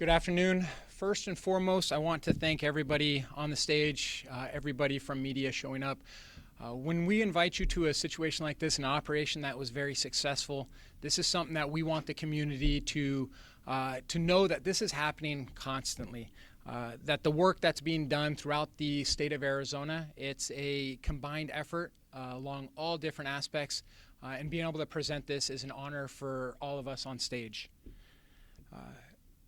Good afternoon. First and foremost, I want to thank everybody on the stage, everybody from media showing up. When we invite you to a situation like this, an operation that was very successful, this is something that we want the community to know that this is happening constantly. That the work that's being done throughout the state of Arizona, it's a combined effort along all different aspects, and being able to present this is an honor for all of us on stage.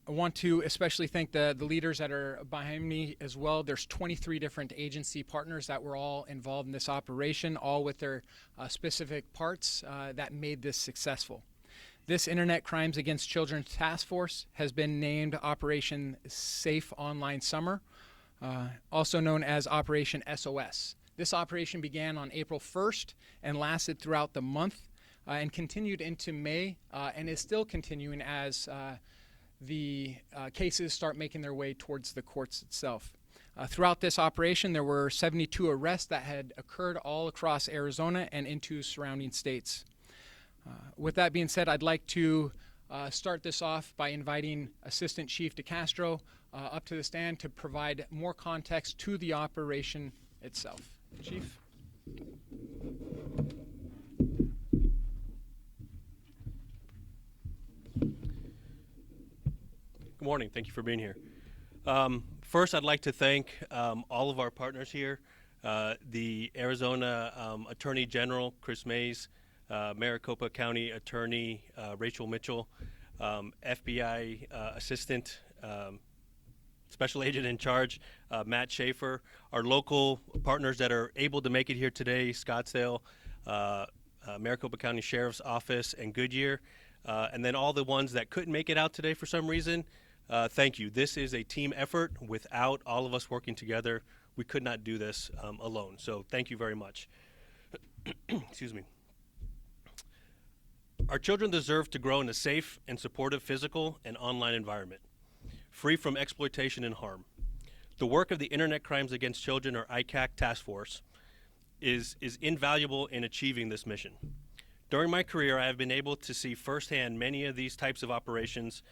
I want to especially thank the leaders that are behind me as well. There's 23 different agency partners that were all involved in this operation, all with their specific parts that made this successful. This Internet Crimes Against Children Task Force has been named Operation Safe Online Summer, also known as Operation SOS. This operation began on April 1st and lasted throughout the month and continued into May and is still continuing as the cases start making their way towards the courts itself. Throughout this operation, there were 72 arrests that had occurred all across Arizona and into surrounding states. With that being said, I'd like to start this off by inviting Assistant Chief DeCastro up to the stand to provide more context to the operation itself. Chief? Good morning. Thank you for being here. First, I'd like to thank all of our partners here, the Arizona Attorney General, Chris Mays, Maricopa County Attorney, Rachel Mitchell, FBI Assistant Special Agent in Charge, Matt Schaefer, our local partners that are able to make it here today, Scottsdale, Maricopa County Sheriff's Office, and Goodyear, and then all the ones that couldn't make it out today for some reason. Thank you. This is a team effort. Without all of us working together, we could not do this alone. So thank you very much. Excuse me. Our children deserve to grow in a safe and supportive physical and online environment, free from exploitation and harm. The work of the Internet Crimes Against Children, or ICAC Task Force, is invaluable in achieving this mission. During my career, I have been able to see firsthand many of these types of operations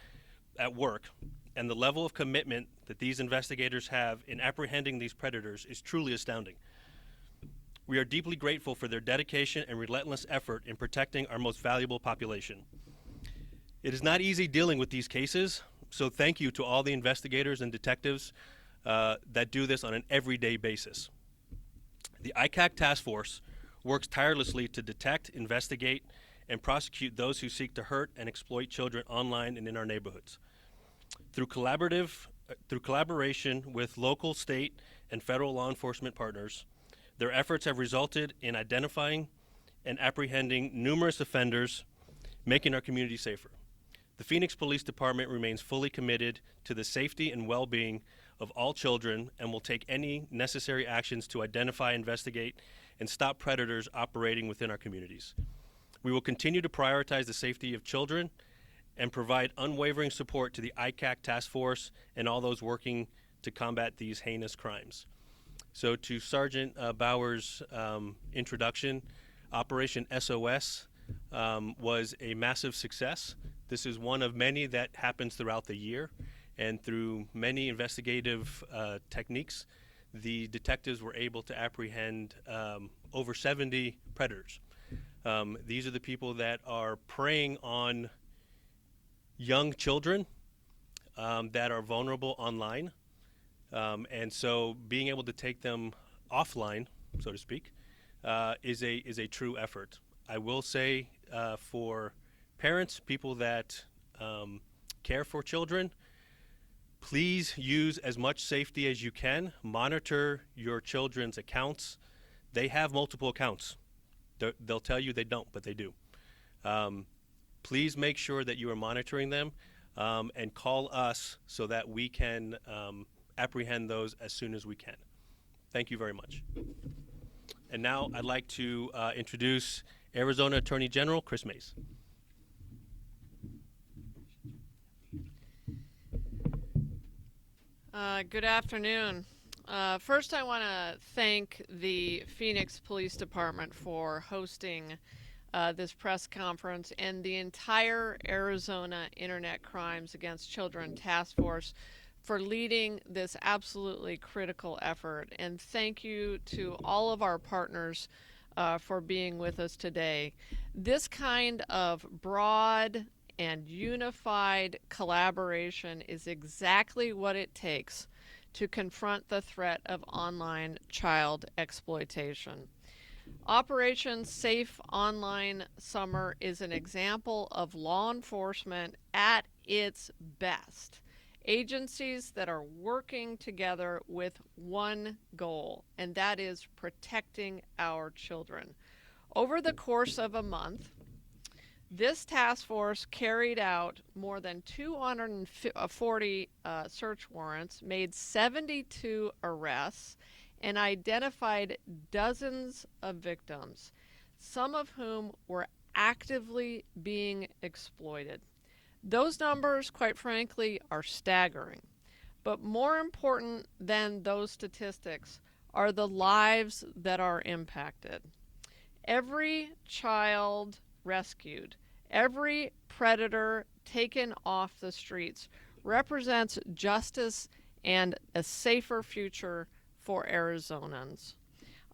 at work, and the level of commitment that these investigators have in apprehending these predators is truly astounding. We are deeply grateful for their dedication and relentless effort in protecting our most valuable population. It is not easy dealing with these cases, so thank you to all the investigators and detectives that do this on an everyday basis. The ICAC Task Force works tirelessly to detect, investigate, and prosecute those who seek to hurt and exploit children online and in our neighborhoods. Through collaboration with local, state, and federal law enforcement partners, their efforts have resulted in identifying and apprehending numerous offenders, making our community safer. The Phoenix Police Department remains fully committed to the safety and well-being of all children and will take any necessary actions to identify, investigate, and stop predators operating within our communities. We will continue to prioritize the safety of children and provide unwavering support to the ICAC Task Force and all those working to combat these heinous crimes. So to Sergeant Bauer's introduction, Operation SOS was a massive success. This is one of many that happens throughout the year, and through many investigative techniques, the detectives were able to apprehend over 70 predators. These are the people that are preying on young children that are vulnerable online. And so being able to take them offline, so to speak, is a true effort. I will say for parents, people that care for children, please use as much safety as you can. Monitor your children's accounts. They have multiple accounts. They'll tell you they don't, but they do. Please make sure that you are monitoring them and call us so that we can apprehend those as soon as we can. Thank you very much. And now I'd like to introduce Arizona Attorney General Chris Mays. Good afternoon. First, I want to thank the Phoenix Police Department for hosting this press conference and the entire Arizona Internet Crimes Against Children Task Force for leading this absolutely critical effort. And thank you to all of our partners for being with us today. This kind of broad and unified collaboration is exactly what it takes to confront the threat of online child exploitation. Operation Safe Online Summer is an example of law enforcement at its best. Agencies that are working together with one goal, and that is protecting our children. Over the course of a month, this task force carried out more than 240 search warrants, made 72 arrests, and identified dozens of victims, some of whom were actively being exploited. Those numbers, quite frankly, are staggering. But more important than those statistics are the lives that are impacted. Every child rescued, every predator taken off the streets represents justice and a safer future for Arizonans.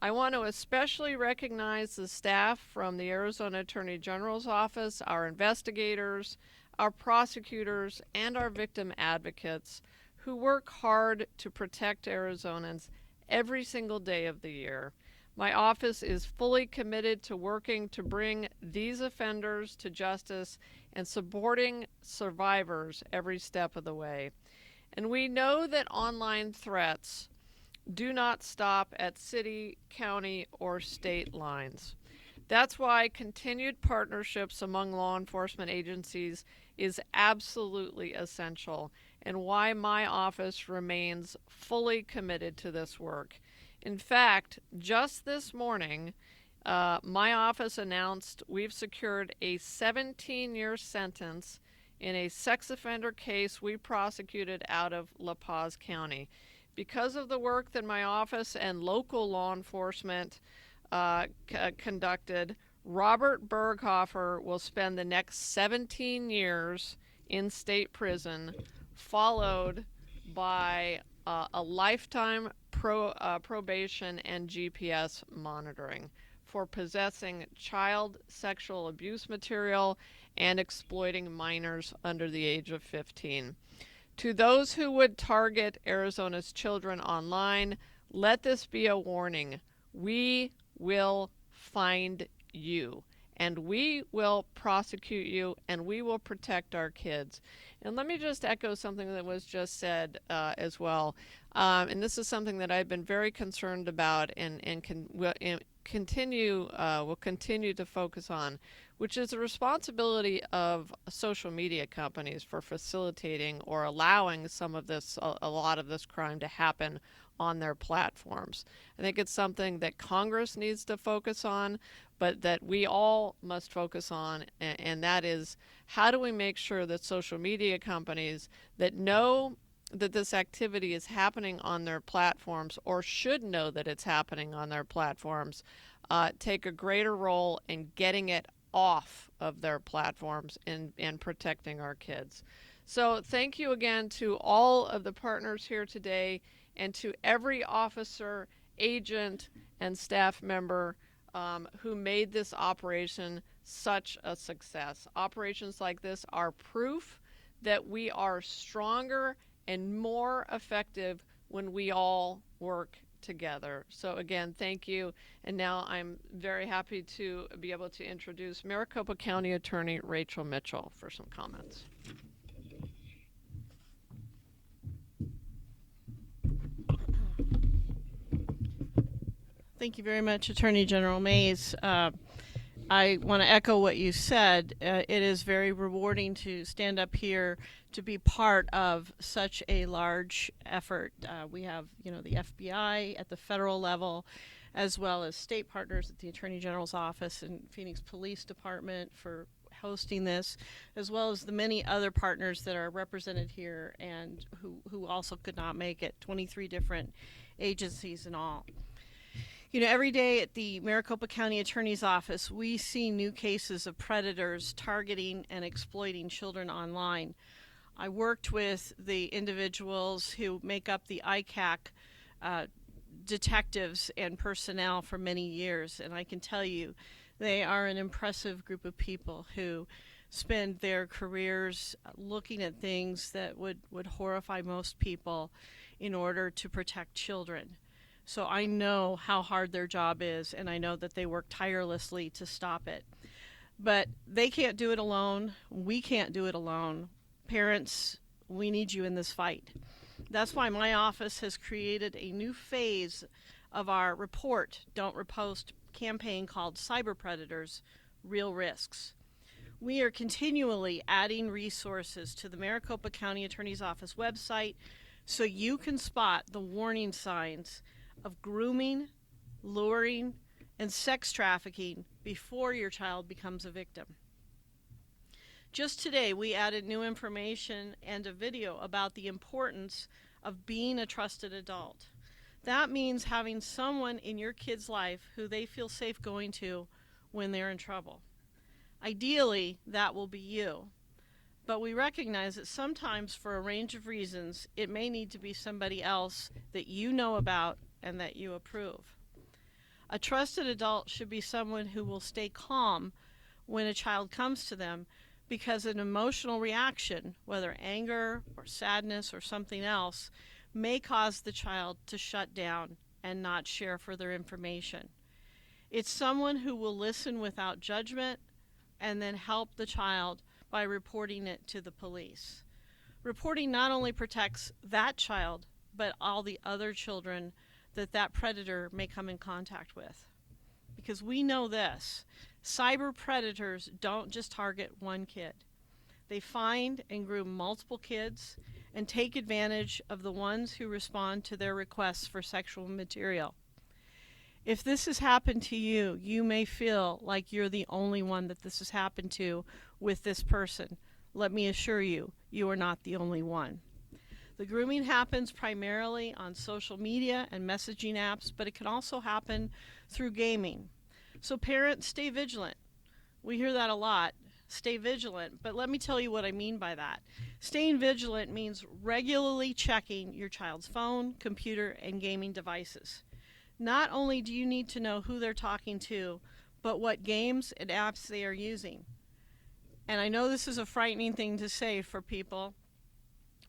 I want to especially recognize the staff from the Arizona Attorney General's office, our investigators, our prosecutors, and our victim advocates who work hard to protect Arizonans every single day of the year. My office is fully committed to working to bring these offenders to justice and supporting survivors every step of the way. And we know that online threats do not stop at city, county, or state lines. That's why continued partnerships among law enforcement agencies is absolutely essential, and why my office remains fully committed to this work. In fact, just this morning, my office announced we've secured a 17-year sentence in a sex offender case we prosecuted out of La Paz County. Because of the work that my office and local law enforcement conducted, Robert Berghofer will spend the next 17 years in state prison, followed by a lifetime probation and GPS monitoring for possessing child sexual abuse material and exploiting minors under the age of 15. To those who would target Arizona's children online, let this be a warning. We will find you, and we will prosecute you, and we will protect our kids. And let me just echo something that was just said as well. And this is something that I've been very concerned about and will continue to focus on, which is the responsibility of social media companies for facilitating or allowing a lot of this crime to happen on their platforms. I think it's something that Congress needs to focus on, but that we all must focus on, and that is, how do we make sure that social media companies that know that this activity is happening on their platforms, or should know that it's happening on their platforms, take a greater role in getting it off of their platforms and protecting our kids. So thank you again to all of the partners here today, and to every officer, agent, and staff member who made this operation such a success. Operations like this are proof that we are stronger and more effective when we all work together. So again, thank you. And now I'm very happy to be able to introduce Maricopa County Attorney Rachel Mitchell for some comments. Thank you very much, Attorney General Mays. I want to echo what you said. It is very rewarding to stand up here to be part of such a large effort. We have, the FBI at the federal level, as well as state partners at the Attorney General's office and Phoenix Police Department for hosting this, as well as the many other partners that are represented here and who also could not make it, 23 different agencies in all. You know, every day at the Maricopa County Attorney's Office, we see new cases of predators targeting and exploiting children online. I worked with the individuals who make up the ICAC detectives and personnel for many years, and I can tell you they are an impressive group of people who spend their careers looking at things that would horrify most people in order to protect children. So I know how hard their job is, and I know that they work tirelessly to stop it. But they can't do it alone. We can't do it alone. Parents, we need you in this fight. That's why my office has created a new phase of our Report, Don't Repost campaign called Cyber Predators, Real Risks. We are continually adding resources to the Maricopa County Attorney's Office website so you can spot the warning signs of grooming, luring, and sex trafficking before your child becomes a victim. Just today, we added new information and a video about the importance of being a trusted adult. That means having someone in your kid's life who they feel safe going to when they're in trouble. Ideally, that will be you. But we recognize that sometimes, for a range of reasons, it may need to be somebody else that you know about and that you approve. A trusted adult should be someone who will stay calm when a child comes to them, because an emotional reaction, whether anger or sadness or something else, may cause the child to shut down and not share further information. It's someone who will listen without judgment and then help the child by reporting it to the police. Reporting not only protects that child, but all the other children that predator may come in contact with. Because we know this, cyber predators don't just target one kid. They find and groom multiple kids and take advantage of the ones who respond to their requests for sexual material. If this has happened to you, you may feel like you're the only one that this has happened to with this person. Let me assure you, you are not the only one. The grooming happens primarily on social media and messaging apps, but it can also happen through gaming. So parents, stay vigilant. We hear that a lot. Stay vigilant, but let me tell you what I mean by that. Staying vigilant means regularly checking your child's phone, computer, and gaming devices. Not only do you need to know who they're talking to, but what games and apps they are using. And I know this is a frightening thing to say for people,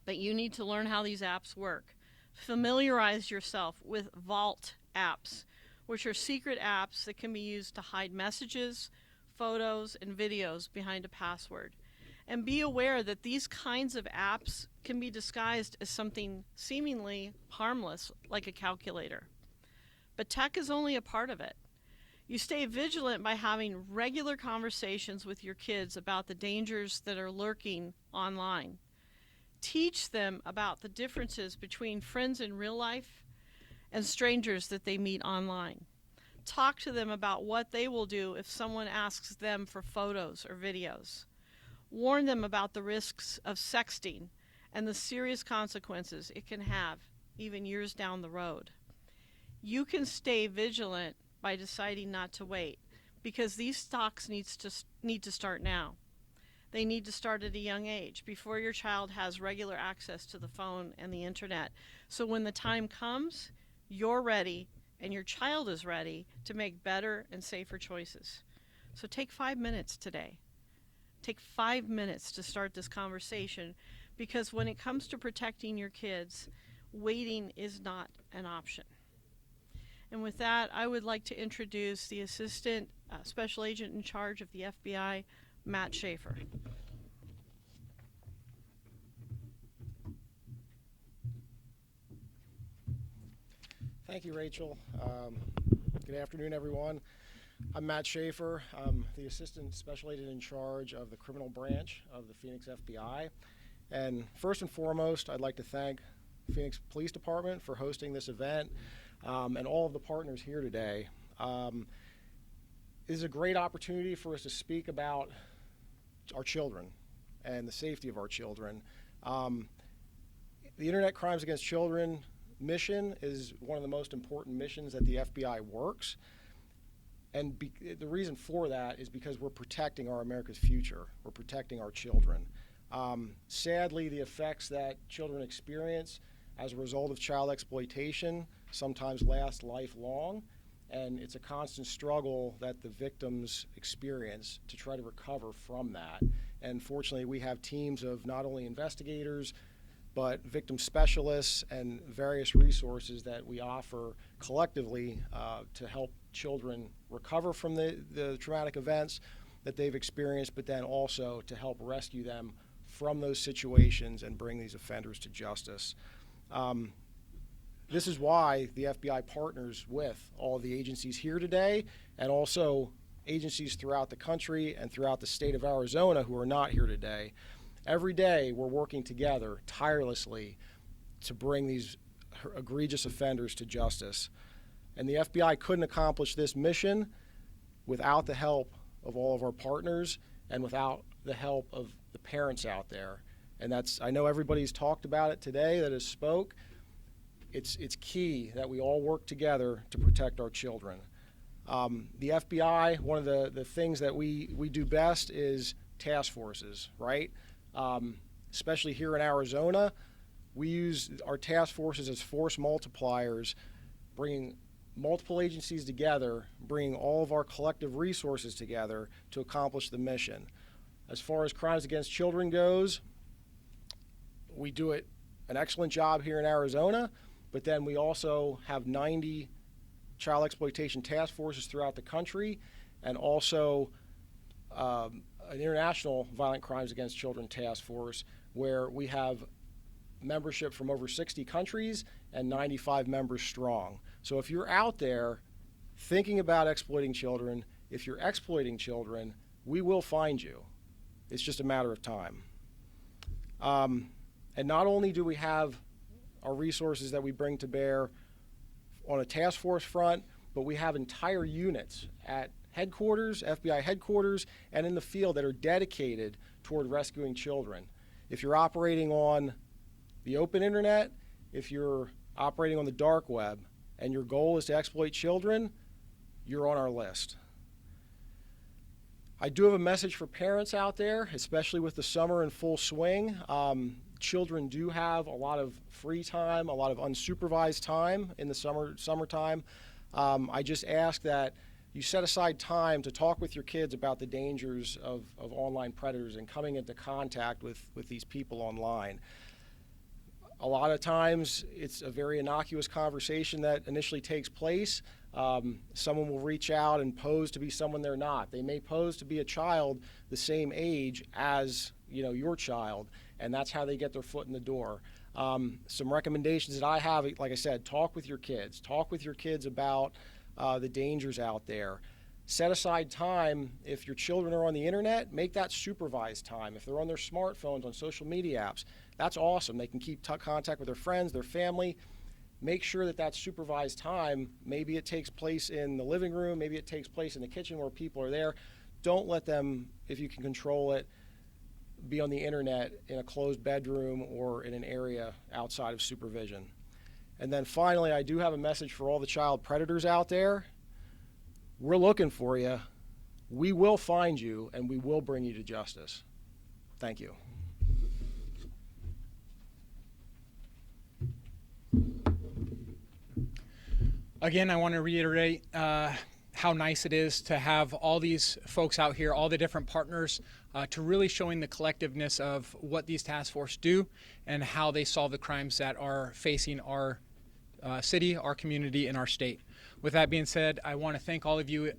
but you need to learn how these apps work. Familiarize yourself with Vault apps, which are secret apps that can be used to hide messages, photos, and videos behind a password. And be aware that these kinds of apps can be disguised as something seemingly harmless, like a calculator. But tech is only a part of it. You stay vigilant by having regular conversations with your kids about the dangers that are lurking online. Teach them about the differences between friends in real life and strangers that they meet online. Talk to them about what they will do if someone asks them for photos or videos. Warn them about the risks of sexting and the serious consequences it can have, even years down the road. You can stay vigilant by deciding not to wait, because these talks need to start now. They need to start at a young age, before your child has regular access to the phone and the internet. So when the time comes, you're ready and your child is ready to make better and safer choices. So take 5 minutes today. Take 5 minutes to start this conversation, because when it comes to protecting your kids, waiting is not an option. And with that, I would like to introduce the Assistant Special Agent in charge of the FBI, Matt Schaefer. Thank you, Rachel. Good afternoon, everyone. I'm Matt Schaefer. I'm the Assistant Special Agent in charge of the Criminal Branch of the Phoenix FBI. And first and foremost, I'd like to thank the Phoenix Police Department for hosting this event, and all of the partners here today. It is a great opportunity for us to speak about our children and the safety of our children. The internet crimes against children mission is one of the most important missions that the FBI works. And the reason for that is because we're protecting our America's future. We're protecting our children. Sadly, the effects that children experience as a result of child exploitation sometimes last lifelong, and it's a constant struggle that the victims experience to try to recover from that. And fortunately, we have teams of not only investigators, but victim specialists and various resources that we offer collectively to help children recover from the traumatic events that they've experienced, but then also to help rescue them from those situations and bring these offenders to justice. This is why the FBI partners with all of the agencies here today, and also agencies throughout the country and throughout the state of Arizona who are not here today. Every day we're working together tirelessly to bring these egregious offenders to justice. And the FBI couldn't accomplish this mission without the help of all of our partners and without the help of the parents out there. And I know everybody's talked about it today that has spoke. It's key that we all work together to protect our children. The FBI, one of the things that we do best is task forces, right? Especially here in Arizona, we use our task forces as force multipliers, bringing multiple agencies together, bringing all of our collective resources together to accomplish the mission. As far as crimes against children goes, we do an excellent job here in Arizona, but then we also have 90 child exploitation task forces throughout the country, and also an international violent crimes against children task force where we have membership from over 60 countries and 95 members strong. So if you're out there thinking about exploiting children, if you're exploiting children, we will find you. It's just a matter of time. And not only do we have our resources that we bring to bear on a task force front, but we have entire units at headquarters, FBI headquarters, and in the field that are dedicated toward rescuing children. If you're operating on the open internet, if you're operating on the dark web, and your goal is to exploit children, you're on our list. I do have a message for parents out there, especially with the summer in full swing. Children do have a lot of free time, a lot of unsupervised time in the summertime. I just ask that you set aside time to talk with your kids about the dangers of online predators and coming into contact with these people online. A lot of times it's a very innocuous conversation that initially takes place. Someone will reach out and pose to be someone they're not. They may pose to be a child the same age as your child, and that's how they get their foot in the door. Some recommendations that I have, like I said, talk with your kids. Talk with your kids about the dangers out there. Set aside time. If your children are on the internet, make that supervised time. If they're on their smartphones, on social media apps, that's awesome. They can keep contact with their friends, their family. Make sure that that supervised time, maybe it takes place in the living room, maybe it takes place in the kitchen where people are there. Don't let them, if you can control it, be on the internet in a closed bedroom or in an area outside of supervision. And then finally, I do have a message for all the child predators out there. We're looking for you. We will find you, and we will bring you to justice. Thank you. Again, I want to reiterate how nice it is to have all these folks out here, all the different partners, to really showing the collectiveness of what these task forces do and how they solve the crimes that are facing our city, our community, and our state. With that being said, I want to thank all of you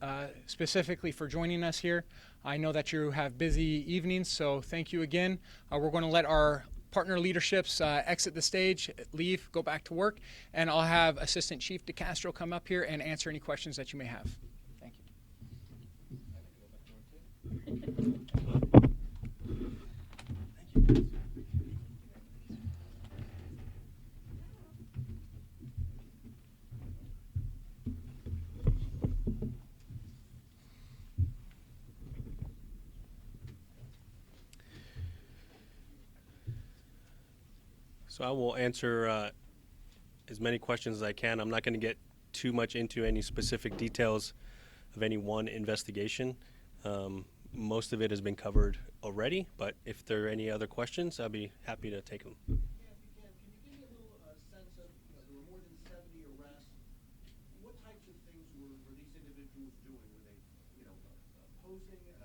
specifically for joining us here. I know that you have busy evenings, so thank you again. We're going to let our partner leaderships exit the stage, leave, go back to work, and I'll have Assistant Chief DeCastro come up here and answer any questions that you may have. Thank you. So I will answer as many questions as I can. I'm not going to get too much into any specific details of any one investigation. Most of it has been covered already, but if there are any other questions, I'll be happy to take them. Yeah, if you can you give me a little sense of, there were more than 70 arrests. What types of things were these individuals doing? Were they, posing as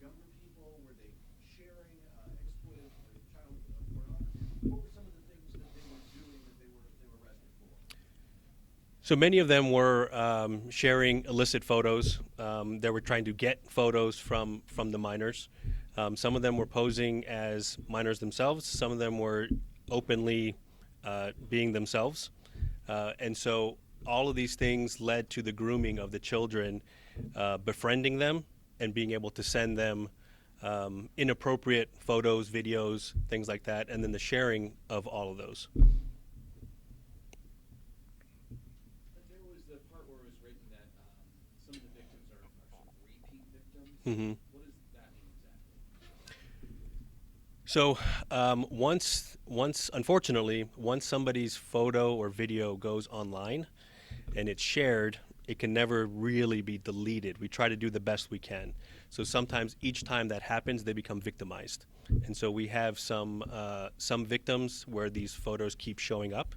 younger people? Were they sharing exploitive child pornography? What were some of the things that they were doing that they were arrested for? So many of them were sharing illicit photos. They were trying to get photos from the minors. Some of them were posing as minors themselves. Some of them were openly being themselves. And so all of these things led to the grooming of the children, befriending them and being able to send them inappropriate photos, videos, things like that, and then the sharing of all of those. There was the part where it was written that some of the victims are sort of repeat victims. Mm-hmm. What does that mean exactly? So unfortunately, once somebody's photo or video goes online and it's shared, it can never really be deleted. We try to do the best we can. So sometimes each time that happens, they become victimized. And so we have some victims where these photos keep showing up,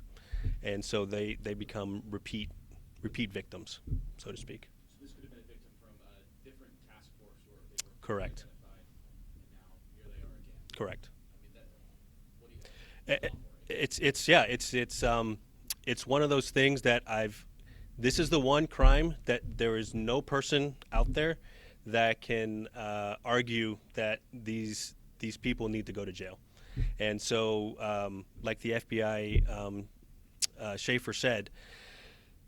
and so they become repeat victims, so to speak. So this could have been a victim from a different task force, or they were Correct. identified, and now here they are again. Correct. I mean, what do you It's one of those things that this is the one crime that there is no person out there that can argue that these people need to go to jail. And so, like the FBI Schaefer said,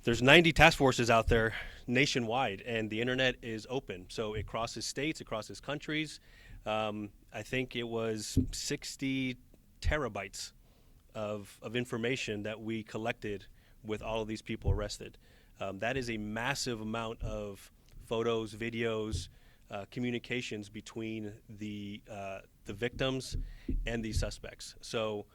there's 90 task forces out there nationwide, and the internet is open. So it crosses states, it crosses countries. I think it was 60 terabytes of information that we collected with all of these people arrested. That is a massive amount of photos, videos, communications between the victims and the suspects. So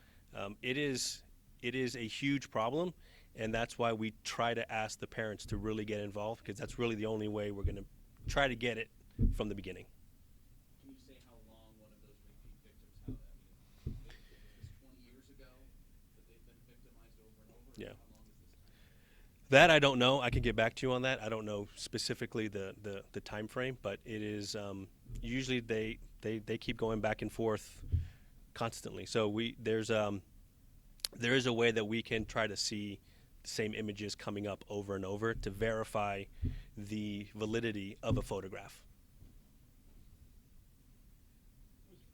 it is a huge problem, and that's why we try to ask the parents to really get involved, because that's really the only way we're going to try to get it from the beginning. Can you say how long one of those repeat victims, was this 20 years ago that they've been victimized over and over? Yeah. How long is this time? That I don't know. I can get back to you on that. I don't know specifically the time frame, but it is usually they keep going back and forth constantly. So there is a way that we can try to see the same images coming up over and over to verify the validity of a photograph.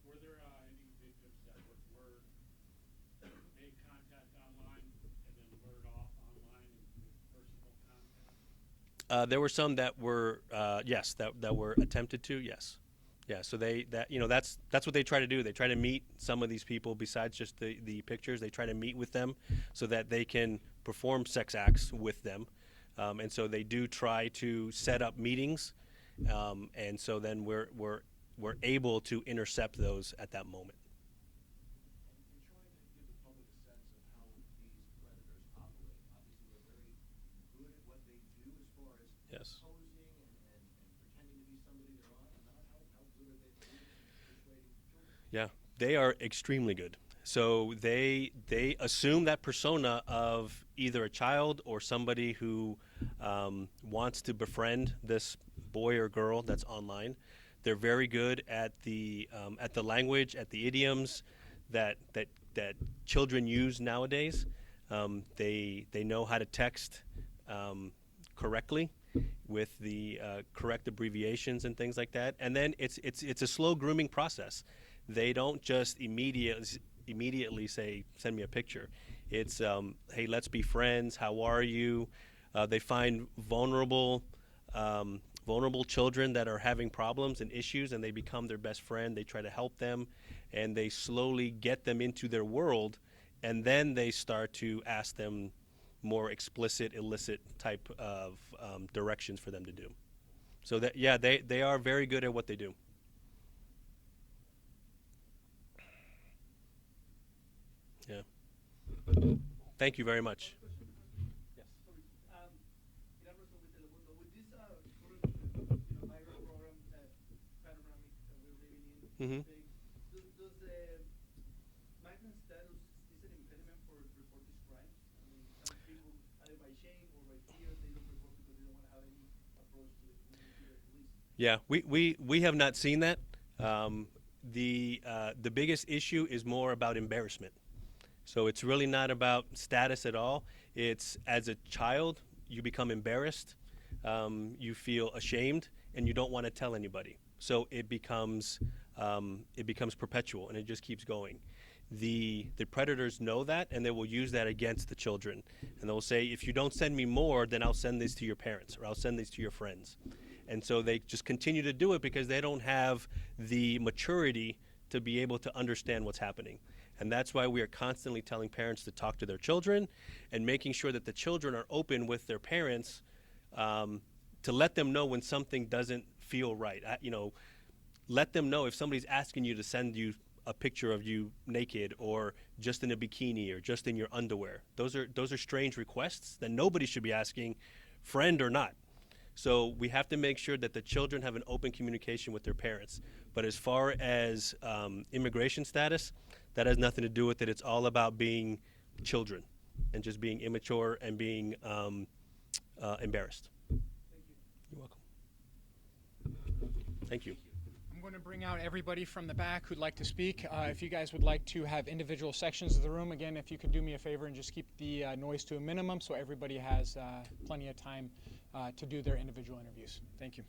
Were there any victims that made contact online and then lured off online with personal contact? There were some that were yes, that were attempted to, yes. Yeah, so that's what they try to do. They try to meet some of these people besides just the pictures. They try to meet with them so that they can perform sex acts with them. And so they do try to set up meetings. And so then we're able to intercept those at that moment. And trying to give the public a sense of how these predators operate. Obviously, they're very good at what they do as far as Yes. posing and pretending to be somebody they're not. How good are they persuading children? Yeah, they are extremely good. So they assume that persona of either a child or somebody who wants to befriend this boy or girl that's online. They're very good at the language, at the idioms that children use nowadays. They know how to text correctly with the correct abbreviations and things like that. And then it's a slow grooming process. They don't just immediately say, send me a picture. It's, hey, let's be friends. How are you? They find vulnerable children that are having problems and issues, and they become their best friend. They try to help them, and they slowly get them into their world, and then they start to ask them more explicit, illicit type of directions for them to do. So that, yeah, they are very good at what they do. Yeah. Thank you very much. Mhm. Does the migrant status is an impediment for report these crimes? I mean, some people, either by shame or by fear, they don't report because they don't want to have any approach to the community or police. Yeah, we have not seen that. The biggest issue is more about embarrassment. So it's really not about status at all. It's as a child, you become embarrassed, you feel ashamed, and you don't want to tell anybody. So it becomes perpetual, and it just keeps going. The predators know that, and they will use that against the children. And they'll say, if you don't send me more, then I'll send this to your parents, or I'll send this to your friends. And so they just continue to do it because they don't have the maturity to be able to understand what's happening. And that's why we are constantly telling parents to talk to their children and making sure that the children are open with their parents, to let them know when something doesn't feel right. Let them know if somebody's asking you to send you a picture of you naked or just in a bikini or just in your underwear. Those are strange requests that nobody should be asking, friend or not. So we have to make sure that the children have an open communication with their parents. But as far as immigration status, that has nothing to do with it. It's all about being children and just being immature and being embarrassed. You're welcome. Thank you. I'm going to bring out everybody from the back who'd like to speak. If you guys would like to have individual sections of the room, again, if you could do me a favor and just keep the noise to a minimum so everybody has plenty of time to do their individual interviews. Thank you.